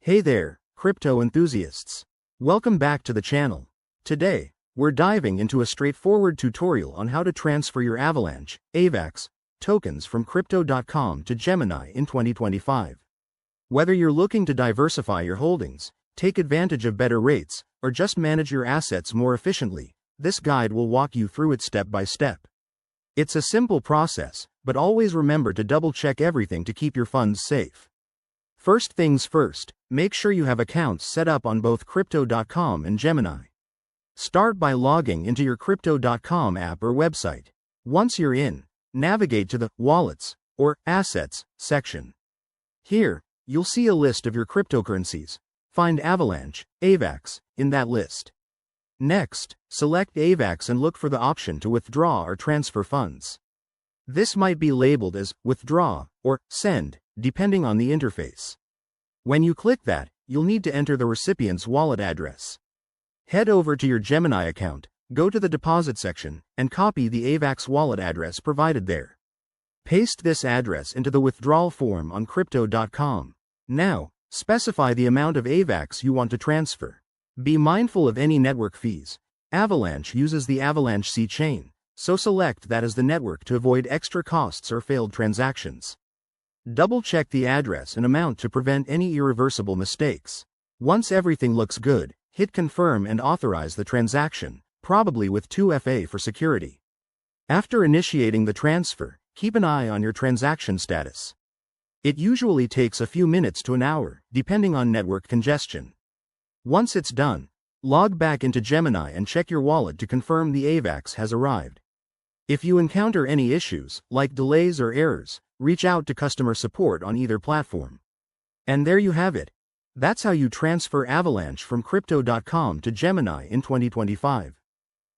Hey there, crypto enthusiasts. Welcome back to the channel. Today, we're diving into a straightforward tutorial on how to transfer your Avalanche, AVAX, tokens from Crypto.com to Gemini in 2025. Whether you're looking to diversify your holdings, take advantage of better rates, or just manage your assets more efficiently, this guide will walk you through it step by step. It's a simple process, but always remember to double-check everything to keep your funds safe. First things first, make sure you have accounts set up on both Crypto.com and Gemini. Start by logging into your Crypto.com app or website. Once you're in, navigate to the Wallets or Assets section. Here, you'll see a list of your cryptocurrencies. Find Avalanche, AVAX, in that list. Next, select AVAX and look for the option to withdraw or transfer funds. This might be labeled as Withdraw or Send, depending on the interface. When you click that, you'll need to enter the recipient's wallet address. Head over to your Gemini account, go to the Deposit section, and copy the AVAX wallet address provided there. Paste this address into the withdrawal form on Crypto.com. Now, specify the amount of AVAX you want to transfer. Be mindful of any network fees. Avalanche uses the Avalanche C chain, so select that as the network to avoid extra costs or failed transactions. Double-check the address and amount to prevent any irreversible mistakes. Once everything looks good, hit Confirm and authorize the transaction, probably with 2FA for security. After initiating the transfer, keep an eye on your transaction status. It usually takes a few minutes to an hour, depending on network congestion. Once it's done, log back into Gemini and check your wallet to confirm the AVAX has arrived. If you encounter any issues, like delays or errors, reach out to customer support on either platform. And there you have it. That's how you transfer Avalanche from Crypto.com to Gemini in 2025.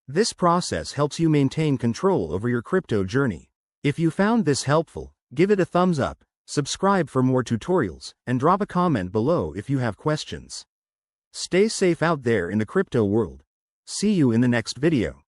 This process helps you maintain control over your crypto journey. If you found this helpful, give it a thumbs up, subscribe for more tutorials, and drop a comment below if you have questions. Stay safe out there in the crypto world. See you in the next video.